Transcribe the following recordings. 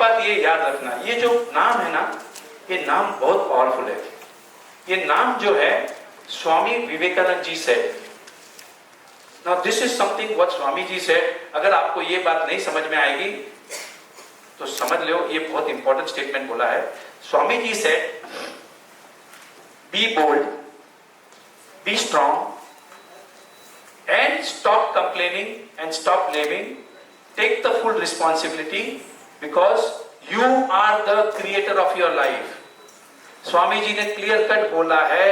बात ये याद रखना, ये जो नाम है ना, ये नाम बहुत पावरफुल है। ये नाम जो है स्वामी विवेकानंद जी से। Now this is something what Swami ji से। अगर आपको ये बात नहीं समझ में आएगी तो समझ लो ये बहुत इंपॉर्टेंट स्टेटमेंट बोला है। स्वामी जी से, be bold, be strong and stop complaining and stop blaming. Take the full responsibility because you are the creator of your life. Swami ji ने क्लियर कट बोला है,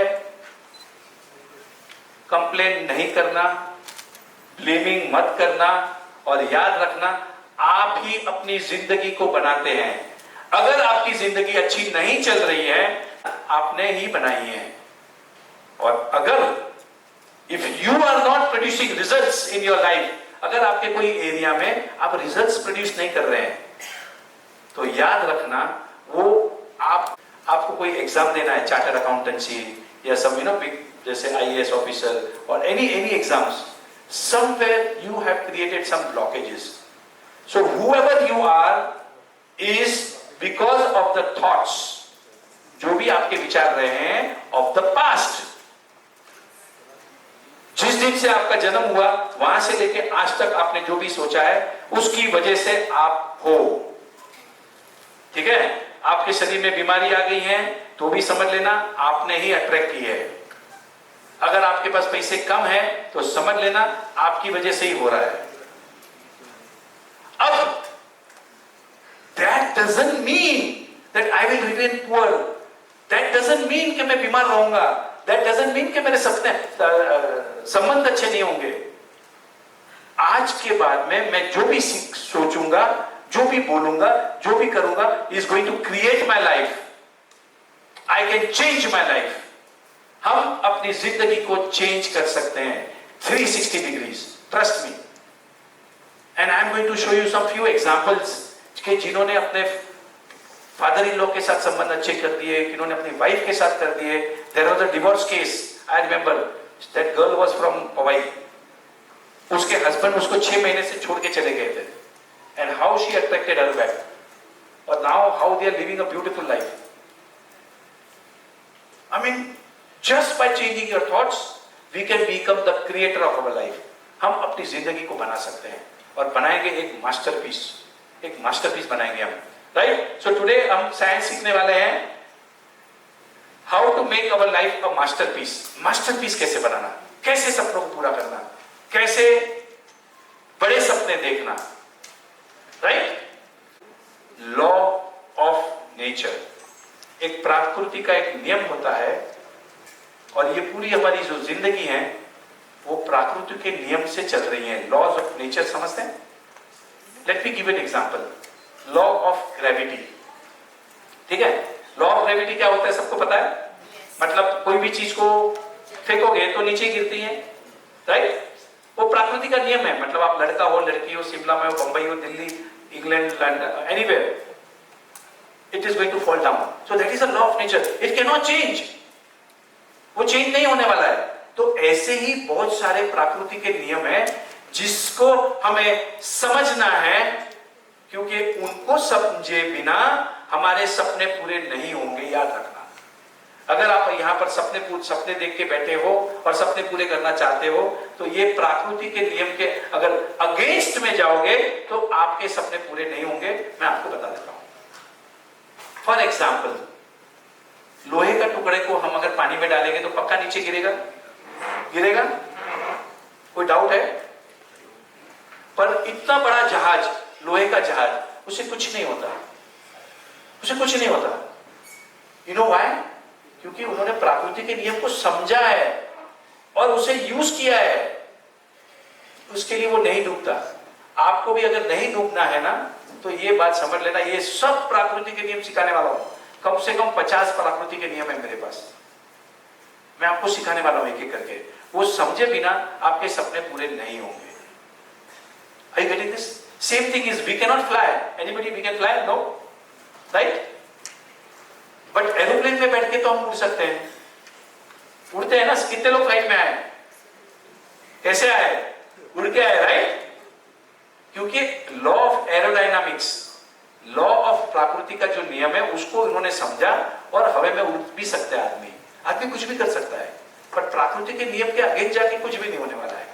कंप्लेन नहीं करना, ब्लेमिंग मत करना, और याद रखना आप ही अपनी जिंदगी को बनाते हैं। अगर आपकी जिंदगी अच्छी नहीं चल रही है, आपने ही बनाई है। और अगर If you are not producing results in your life, अगर आपके कोई एरिया में आप रिजल्ट्स प्रोड्यूस नहीं कर रहे हैं, तो याद रखना वो आपको कोई एग्जाम देना है, चार्टर्ड अकाउंटेंसी या सब जैसे IAS ऑफिसर और any exams, somewhere you have created some blockages. So whoever you are is because of the thoughts, जो भी आपके विचार रहे हैं of the past. जिस दिन से आपका जन्म हुआ वहां से लेके आज तक आपने जो भी सोचा है उसकी वजह से आप हो। ठीक है, आपके शरीर में बीमारी आ गई है तो भी समझ लेना आपने ही अट्रैक्ट की है। अगर आपके पास पैसे कम है तो समझ लेना आपकी वजह से ही हो रहा है। अब that doesn't mean that I will remain poor. That doesn't mean कि मैं बीमार रहूंगा। That doesn't mean कि मेरे सपने संबंध अच्छे नहीं होंगे। आज के बाद में मैं जो भी सोचूंगा, जो भी बोलूंगा, जो भी करूंगा is going to create my life. I can change my life. हम अपनी जिंदगी को चेंज कर सकते हैं 360 degrees. Trust me. And I'm going to show you some few examples कि जिन्होंने अपने फादर इन लॉ के साथ संबंध अच्छे कर दिए, जिन्होंने अपनी वाइफ के साथ कर दिए। There was a divorce case. I remember that girl was from Hawaii. उसके हस्बैंड उसको 6 महीने से छोड़ के चले गए थे, and how she attracted her back, और now how they are living a beautiful life. I mean, just by changing your thoughts, we can become the creator of our life. हम अपनी जिंदगी को बना सकते हैं और बनाएंगे एक मास्टरपीस बनाएंगे हम। राइट? सो टुडे हम साइंस सीखने वाले हैं how to make our life a masterpiece. Masterpiece कैसे बनाना, कैसे सपनों को पूरा करना, कैसे बड़े सपने देखना। राइट? लॉ ऑफ नेचर, एक प्रकृति का एक नियम होता है, और ये पूरी हमारी जो जिंदगी है वो प्रकृति के नियम से चल रही है। लॉज ऑफ नेचर समझते हैं? Let me give an example. Law of gravity. ठीक है, लॉ ऑफ ग्रेविटी क्या होता है सबको पता है? मतलब कोई भी चीज को फेंकोगे तो नीचे गिरती है। राइट? वो प्रकृति का नियम है। मतलब आप लड़का हो, लड़की हो, शिमला में हो, बंबई हो, Delhi, England, London, anywhere, it is going to fall down. So that is a law of nature. It can not change, वो चेंज नहीं होने वाला है। तो ऐसे ही बहुत सारे प्रकृति के नियम है जिसको हमें समझना है, क्योंकि उनको समझे बिना हमारे सपने पूरे नहीं होंगे। याद रखना, अगर आप यहां पर सपने देख के बैठे हो और सपने पूरे करना चाहते हो तो ये प्रकृति के नियम के अगर अगेंस्ट में जाओगे तो आपके सपने पूरे नहीं होंगे। मैं आपको बता देता हूं। फॉर एग्जाम्पल, लोहे का टुकड़े को हम अगर पानी में डालेंगे तो पक्का नीचे गिरेगा? गिरेगा? कोई डाउट है? पर इतना बड़ा जहाज, लोहे का जहाज, उसे कुछ नहीं होता, उसे कुछ नहीं होता। You know why? क्योंकि उन्होंने प्रकृति के नियम को समझा है और उसे यूज किया है, उसके लिए वो नहीं डूबता। आपको भी अगर नहीं डूबना है ना तो ये बात समझ लेना, ये सब प्रकृति के नियम सिखाने वाला हूं। कम से कम 50 प्रकृति के नियम है मेरे पास, मैं आपको सिखाने वाला हूं एक एक करके। वो समझे बिना आपके सपने पूरे नहीं होंगे। Are you getting this? Same thing is, we cannot fly. Anybody we can fly? No, right? But aeroplane में बैठ के तो हम उड़ सकते हैं, उड़ते हैं ना। कितने लोग फ्लाइट में आए? कैसे आए? उड़ के आए, राइट? क्योंकि law of aerodynamics, law of प्रकृति का जो नियम है उसको इन्होंने समझा और हवा में उड़ भी सकता है आदमी, आदमी कुछ भी कर सकता है, पर प्रकृति के नियम के अगेंस्ट जाके कुछ भी नहीं होने वाला है।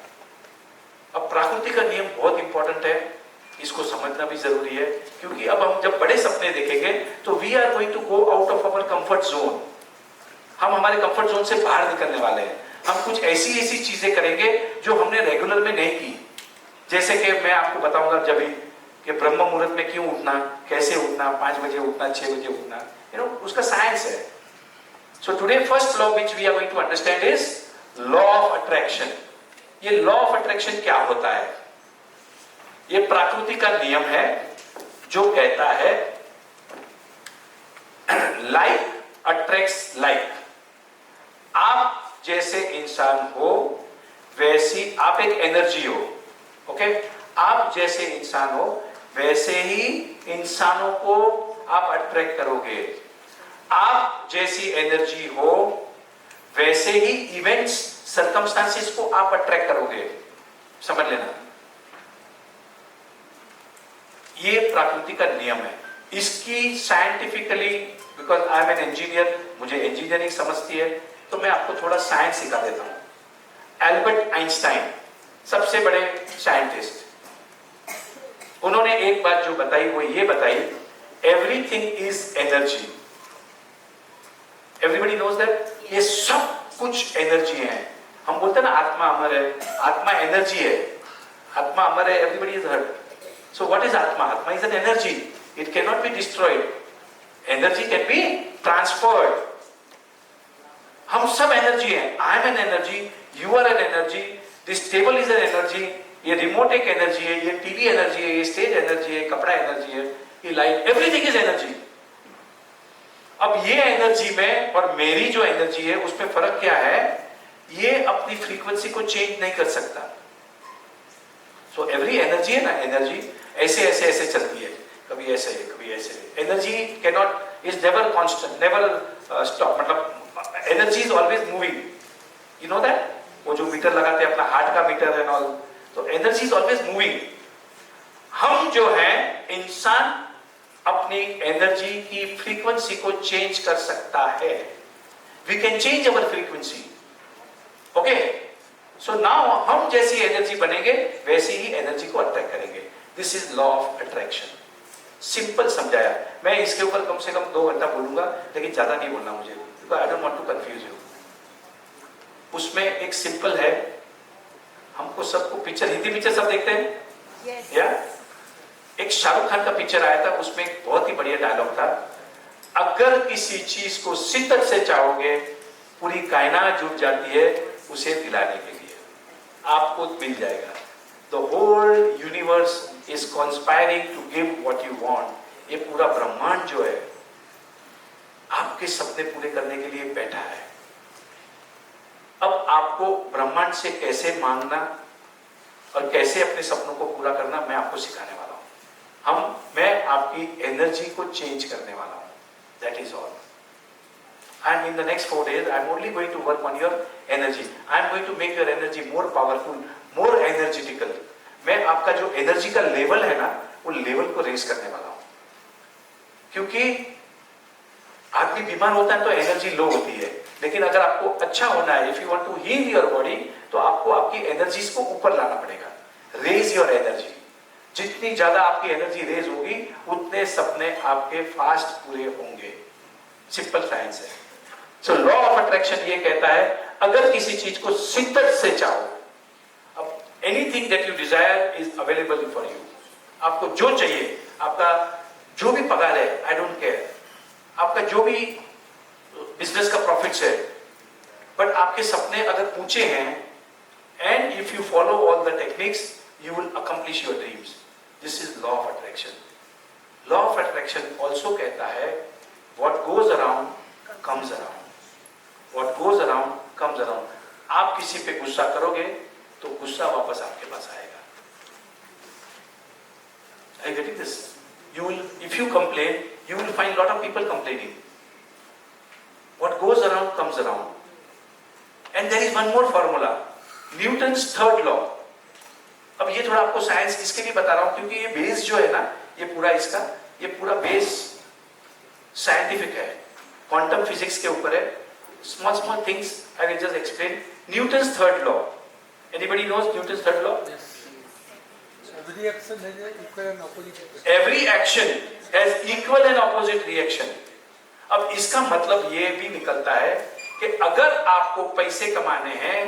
अब प्रकृति का नियम बहुत इंपॉर्टेंट है, इसको समझना भी जरूरी है, क्योंकि अब हम जब बड़े सपने देखेंगे तो we are going to go out of our comfort zone. हम हमारे कंफर्ट जोन से बाहर निकलने वाले हैं। हम कुछ ऐसी ऐसी चीजें करेंगे जो हमने रेगुलर में नहीं की। जैसे कि मैं आपको बताऊंगा जब कि ब्रह्म मुहूर्त में क्यों उठना, कैसे उठना, 5 बजे उठना, 6 बजे उठना, उसका साइंस है। So today first law which we are going to understand is law of attraction. ये लॉ ऑफ अट्रैक्शन क्या होता है? ये प्रकृति का नियम है जो कहता है लाइक अट्रैक्ट्स लाइक। आप जैसे इंसान हो वैसी आप एक एनर्जी हो, ओके? आप जैसे इंसान हो वैसे ही इंसानों को आप अट्रैक्ट करोगे। आप जैसी एनर्जी हो वैसे ही इवेंट्स, सर्कमस्टांसेस को आप अट्रैक्ट करोगे। समझ लेना, ये प्रकृति का नियम है। इसकी scientifically, because I am an engineer, मुझे इंजीनियरिंग समझती है, तो मैं आपको थोड़ा साइंस सिखा देता हूं। एल्बर्ट आइंस्टाइन सबसे बड़े साइंटिस्ट, उन्होंने एक बात जो बताई वो ये बताई, everything is energy. Everybody knows that ये सब कुछ एनर्जी है। हम बोलते हैं ना आत्मा अमर है, आत्मा एनर्जी है, आत्मा अमर है, everybody is hurt. So what is Atma? Atma is an energy. It cannot be destroyed. Energy can be transferred. हम सब एनर्जी हैं। I am an energy. You are an energy. This table is an energy. ये remote एक energy है, ये TV energy है, ये stage energy है, कपड़ा एनर्जी है, ये लाइट, एवरीथिंग इज एनर्जी। अब ये एनर्जी में और मेरी जो एनर्जी है उसमें फर्क क्या है? ये अपनी फ्रीक्वेंसी को चेंज नहीं कर सकता। सो एवरी एनर्जी है ना, एनर्जी ऐसे ऐसे ऐसे चलती है, कभी ऐसे कभी ऐसे। Energy can not, is never constant, never stop. मतलब energy is always moving, you know that. वो जो मीटर लगाते हैं अपना हार्ट का मीटर एंड ऑल, तो एनर्जी इज ऑलवेज मूविंग। हम जो है इंसान अपनी एनर्जी की फ्रीक्वेंसी को चेंज कर सकता है। We can change our frequency, okay? So now हम जैसी एनर्जी बनेंगे वैसी ही एनर्जी को अट्रैक्ट करेंगे। This is law of attraction. Simple समझाया। मैं इसके ऊपर कम से कम 2 घंटा बोलूंगा, लेकिन ज्यादा नहीं बोलना मुझे, because I don't want to confuse you. उसमें एक सिंपल है, हमको सबको पिक्चर, हिंदी पिक्चर सब देखते हैं? yes. या एक शाहरुख खान का पिक्चर आया था, उसमें एक बहुत ही बढ़िया डायलॉग था, अगर किसी चीज को शिद्दत से चाहोगे पूरी कायनात जुट जाती है उसे दिलाने के लिए, आपको मिल जाएगा। The whole universe is conspiring to give what you want। ये पूरा ब्रह्मांड जो है आपके सपने पूरे करने के लिए बैठा है। अब आपको ब्रह्मांड से कैसे मांगना और कैसे अपने सपनों को पूरा करना मैं आपको सिखाने वाला हूं। मैं आपकी एनर्जी को चेंज करने वाला हूं, that is all. And in the next 4 days, I'm only going to work on your energy. I'm going to make your energy more powerful, more energetical. मैं आपका जो एनर्जी का लेवल है ना, वो लेवल को रेस करने वाला हूं। क्योंकि आदमी बीमार होता है तो एनर्जी लो होती है, लेकिन अगर आपको अच्छा होना है, if you want to heal your body, तो आपको आपकी एनर्जीज को ऊपर लाना पड़ेगा। Raise your energy. जितनी ज्यादा आपकी एनर्जी रेज होगी उतने सपने आपके फास्ट पूरे होंगे। सिंपल साइंस है। सो लॉ ऑफ अट्रैक्शन ये कहता है, अगर किसी चीज को शिद्दत से चाहो, अब anything that you desire is available for you. आपको जो चाहिए, आपका जो भी पगार है, आई डोंट केयर, आपका जो भी बिजनेस का प्रॉफिट्स है, बट आपके सपने अगर ऊंचे हैं, and if you follow all the techniques, you will accomplish your dreams. This is law of attraction. Law of attraction also कहता है, what goes around comes around. What goes around comes around. आप किसी पे गुस्सा करोगे तो गुस्सा वापस आपके पास आएगा। Are you getting this? You will, if you complain, you will find lot of people complaining. What goes around comes around. And there is one more formula, Newton's third law. अब ये थोड़ा आपको साइंस इसके लिए बता रहा हूं क्योंकि ये बेस जो है ना, ये पूरा इसका ये पूरा बेस साइंटिफिक है, क्वांटम फिजिक्स के ऊपर है। Small small things I will just explain. Newton's third law, anybody knows Newton's third law? Every action has an equal and opposite reaction. Every action has equal and opposite reaction. अब इसका मतलब ये भी निकलता है कि अगर आपको पैसे कमाने हैं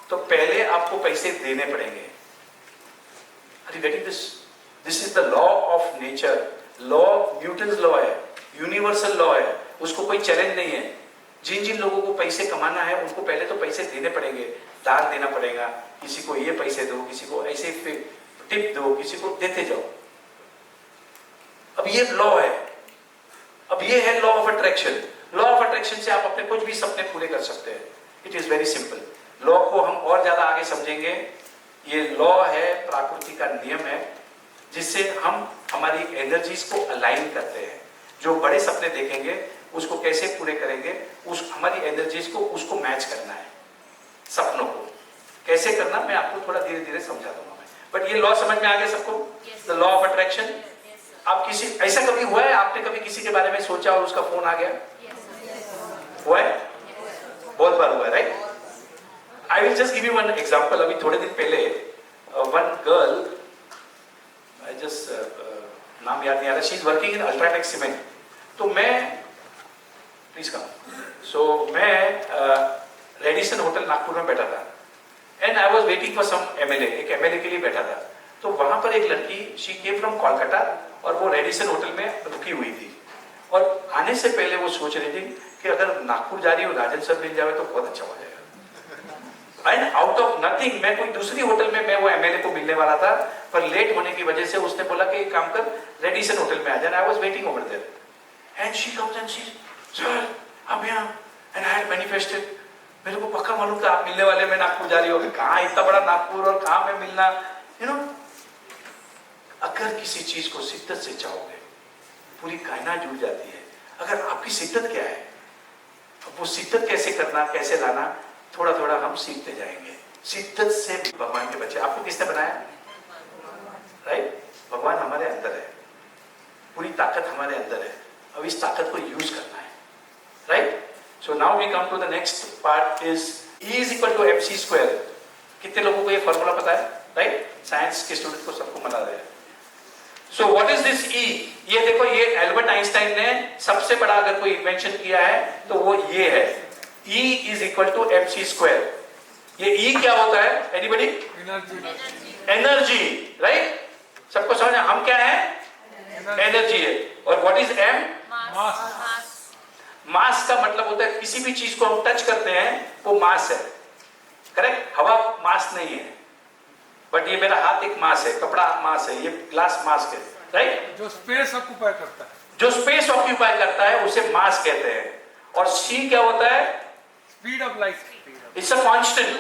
तो पहले आपको पैसे देने पड़ेंगे। Are you getting this? This is the law of nature. Law Newton's law है, यूनिवर्सल लॉ है, उसको कोई चैलेंज नहीं है। जिन जिन लोगों को पैसे कमाना है उनको पहले तो पैसे देने पड़ेंगे, दान देना पड़ेगा, किसी को ये पैसे दो, किसी को ऐसे टिप दो, किसी को देते जाओ। अब ये लॉ है, अब ये है law of attraction. Law of attraction से आप अपने कुछ भी सपने पूरे कर सकते हैं। It is very simple. Law को हम और ज्यादा आगे समझेंगे। ये लॉ है, प्रकृति का नियम है, जिससे हम हमारी एनर्जीज को अलाइन करते हैं। जो बड़े सपने देखेंगे उसको कैसे पूरे करेंगे, उस हमारी एनर्जीज को उसको मैच करना है। सपनों को कैसे करना मैं आपको थोड़ा धीरे धीरे समझा दूंगा। बट ये लॉ समझ में आ गया सबको? The law of attraction. आप किसी ऐसा कभी हुआ है आपने कभी किसी के बारे में सोचा और उसका फोन आ गया? हुआ है? बहुत बार हुआ है, right? I will just give you one example. अभी थोड़े दिन पहले वन गर्ल, आई जस्ट नाम याद नहीं आ रहा, she is working in UltraTech cement. तो मैं प्लीज कम। सो मैं रेडिसन होटल नागपुर में बैठा था and I was waiting for some MLA, एक एमएलए के लिए बैठा था। तो वहां पर एक लड़की, शी केम फ्रॉम कोलकाता और वो रेडिसन होटल में रुकी हुई थी। और आने से पहले वो सोच रही थी कि अगर नागपुर जा रही हो राजन सर मिल जाए तो बहुत अच्छा हो जाएगा। एंड आउट ऑफ नथिंग मैं कोई दूसरी होटल में मैं वो एमएलए को मिलने वाला था, पर लेट होने की वजह से उसने बोला कि एक काम कर रेडिसन होटल में आ जाए। I was waiting over there and she comes and she sir आप यहाँ, एंड आई हैड मैनिफेस्टेड। मेरे को पक्का मालूम था आप मिलने वाले, मैं नागपुर जा रही हूँ। कहाँ इतना बड़ा नागपुर और कहाँ मैं मिलना, यू नो। अगर किसी चीज को शिद्दत से चाहोगे पूरी कायनात जुड़ जाती है। अगर आपकी शिद्दत क्या है, वो शिद्दत कैसे करना, कैसे लाना, थोड़ा थोड़ा हम सीखते जाएंगे। शिद्दत से भगवान के बच्चे। आपको किसने बनाया? राइट? भगवान हमारे अंदर है, पूरी ताकत हमारे अंदर है। अब इस ताकत को यूज करना है, right? So now we come to the next part is E is equal to mc square. कितने लोगों को ये फॉर्मूला पता है, राइट? साइंस के स्टूडेंट को सबको मना रहे हैं। So what is this E? ये देखो, ये एल्बर्ट आइंस्टाइन ने सबसे बड़ा अगर कोई इन्वेंशन किया है तो वो ये है। E is equal to mc square. ये E क्या होता है? Anybody? Energy, right? सबको समझ? हम क्या है? एनर्जी है। और what is M? मास का मतलब होता है किसी भी चीज को हम टच करते हैं वो मास है, करेक्ट? हवा मास नहीं है, बट ये मेरा हाथ एक मास है, कपड़ा मास है, ये ग्लास मास है, राइट? जो स्पेस ऑक्यूपाई करता है, जो स्पेस ऑक्यूपाई करता है उसे मास कहते हैं। और सी क्या होता है? Speed of light. It's a constant,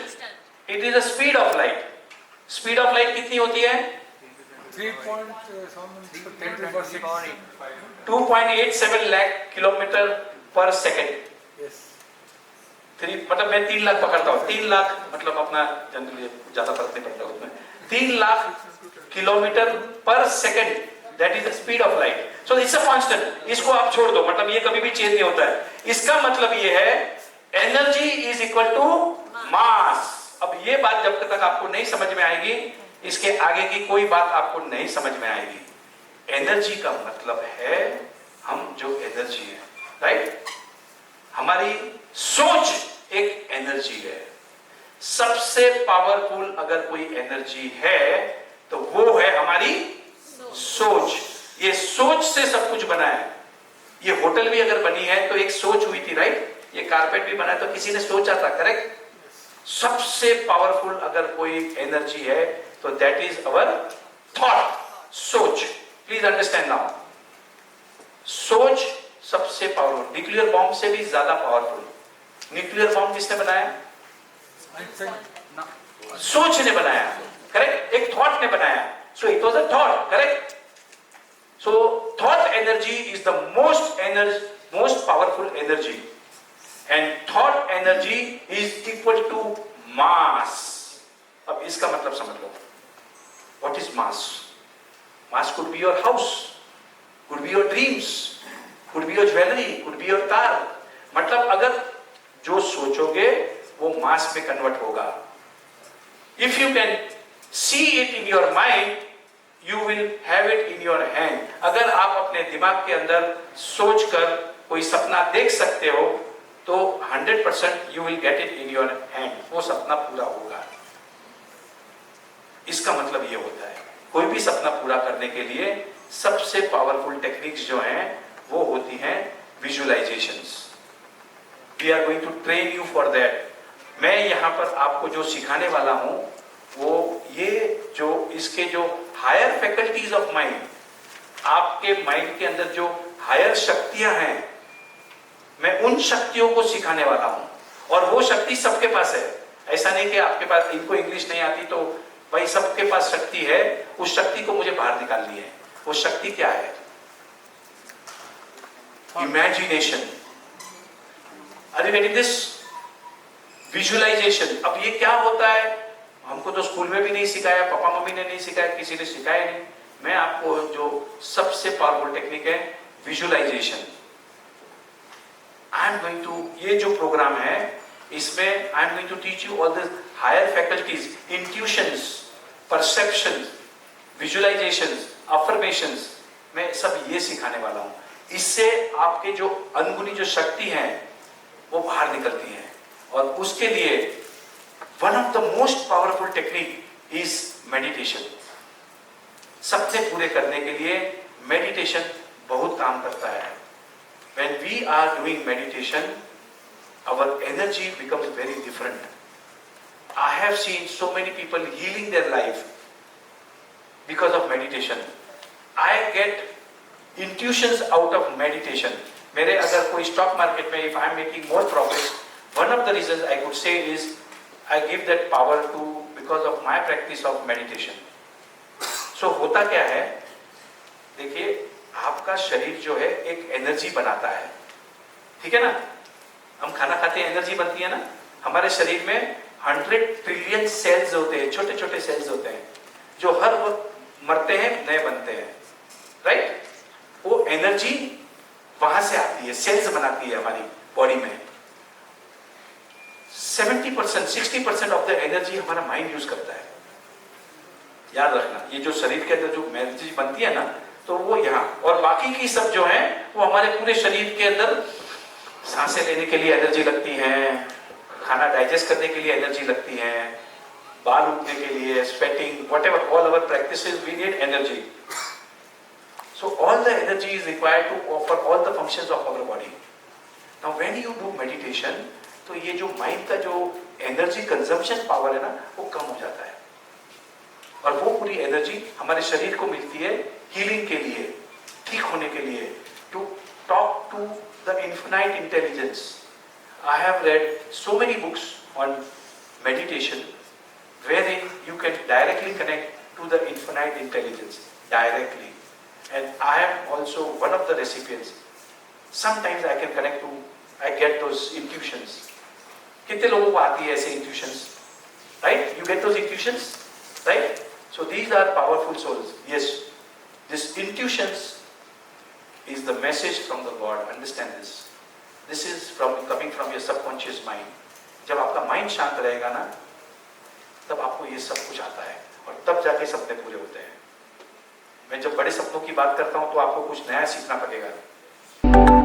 it is the speed of light. Speed of light कितनी होती है? 2.87 लाख किलोमीटर पर सेकेंड। मतलब मैं 3 लाख पकड़ता हूँ, 3 लाख मतलब अपना जनरली ज्यादा फर्क नहीं पड़ता उसमें। 3 लाख किलोमीटर पर second, that is the speed of light. So it's a constant. इसको आप छोड़ दो, मतलब ये कभी भी चेंज नहीं होता है। इसका मतलब ये है energy is equal to mass. अब ये बात जब तक आपको नहीं समझ में आएगी, इसके आगे की कोई बात आपको नहीं समझ में आएगी। एनर्जी का मतलब है हम जो एनर्जी है, राइट? हमारी सोच एक एनर्जी है। सबसे पावरफुल अगर कोई एनर्जी है तो वो है हमारी सोच। ये सोच से सब कुछ बना है। ये होटल भी अगर बनी है तो एक सोच हुई थी, राइट? ये कारपेट भी बना है तो किसी ने सोचा था, करेक्ट? सबसे पावरफुल अगर कोई एनर्जी है तो दैट इज अवर थॉट, सोच। प्लीज अंडरस्टैंड नाउ, सोच सबसे पावरफुल, न्यूक्लियर बॉम्ब से भी ज्यादा पावरफुल। न्यूक्लियर बॉम्ब किसने बनाया? सोच ने बनाया, करेक्ट? एक थॉट ने बनाया। So it was a thought, correct? So thought energy is the most powerful energy, and thought energy is equal to mass. अब इसका मतलब समझ लो, what is mass? Mass could be your house, could be your dreams, could be your jewelry, could be your car. मतलब अगर जो सोचोगे वो मास में कन्वर्ट होगा. If you can see it in your mind, you will have it in your hand. अगर आप अपने दिमाग के अंदर सोचकर कोई सपना देख सकते हो तो 100% you will get it in your hand. वो सपना पूरा होगा. इसका मतलब ये होता है कोई भी सपना पूरा करने के लिए सबसे पावरफुल टेक्निक्स जो हैं वो होती हैं visualisations. We are going to train you for that. मैं यहाँ पर आपको जो सिखाने वाला हूँ वो ये जो इसके जो हायर फैकल्टीज ऑफ माइंड, आपके माइंड के अंदर जो हायर शक्तियां हैं, मैं उन शक्तियों को सिखाने वाला हूं. और वो शक्ति सबके पास है. ऐसा नहीं कि आपके पास, इनको इंग्लिश नहीं आती तो भाई सबके पास शक्ति है. उस शक्ति को मुझे बाहर निकालनी है. वो शक्ति क्या है? Imagination. Are you getting this? Visualisation. अब ये क्या होता है? हमको तो स्कूल में भी नहीं सिखाया, पापा मम्मी ने नहीं सिखाया, किसी ने सिखाया नहीं. मैं आपको जो सबसे पावरफुल टेक्निक है visualisation, I am going to, ये जो प्रोग्राम है इसमें I am going to teach you all the higher faculties, intuitions, perception, visualisations, affirmations. मैं सब ये सिखाने वाला हूं. इससे आपके जो अनगुनी जो शक्ति है वो बाहर निकलती है. और उसके लिए one of the most powerful technique is meditation. सपने पूरे करने के लिए मेडिटेशन बहुत काम करता है. When we are doing meditation, our energy becomes very different. I have seen so many people healing their life because of meditation. I get intuitions out of meditation. मेरे अगर कोई स्टॉक मार्केट में if I am making more profit, one of the reasons I could say is I give that power to because of my practice of meditation. So होता क्या है? देखिए, आपका शरीर जो है एक एनर्जी बनाता है. ठीक है ना? हम खाना खाते हैं, एनर्जी बनती है ना. हमारे शरीर में 100 ट्रिलियन सेल्स होते हैं, छोटे छोटे सेल्स होते हैं जो हर वक्त मरते हैं, नए बनते हैं. राइट? वो एनर्जी वहां से आती है, सेल्स बनाती है हमारी बॉडी में. 70% 60% ऑफ द एनर्जी हमारा माइंड यूज करता है. याद रखना, ये जो शरीर के अंदर जो एनर्जी बनती है ना, तो वो यहाँ, और बाकी की सब जो है वो हमारे पूरे शरीर के अंदर सांसें लेने के लिए एनर्जी लगती है, खाना डाइजेस्ट करने के लिए एनर्जी लगती है, बाल उठने के लिए, sweating, whatever, all our practices we need energy. So all the energy is required to for all the functions of our body. Now when you do meditation, तो ये जो माइंड का जो एनर्जी कंजम्पशन पावर है ना, वो कम हो जाता है. और वो पूरी एनर्जी हमारे शरीर को मिलती है हीलिंग के लिए, ठीक होने के लिए, to talk to the infinite intelligence. I have read so many books on meditation wherein you can directly connect to the infinite intelligence directly. And I am also one of the recipients. Sometimes I can connect to, I get those intuitions. कितने लोगों को आती है ऐसे intuitions? Right? You get those intuitions? Right? So these are powerful souls. Yes. This intuitions is the message from the God. Understand this. This is coming from your subconscious mind. जब आपका mind शांत रहेगा ना, तब आपको ये सब कुछ आता है और तब जाके सपने पूरे होते हैं. मैं जब बड़े सपनों की बात करता हूं तो आपको कुछ नया सीखना पड़ेगा.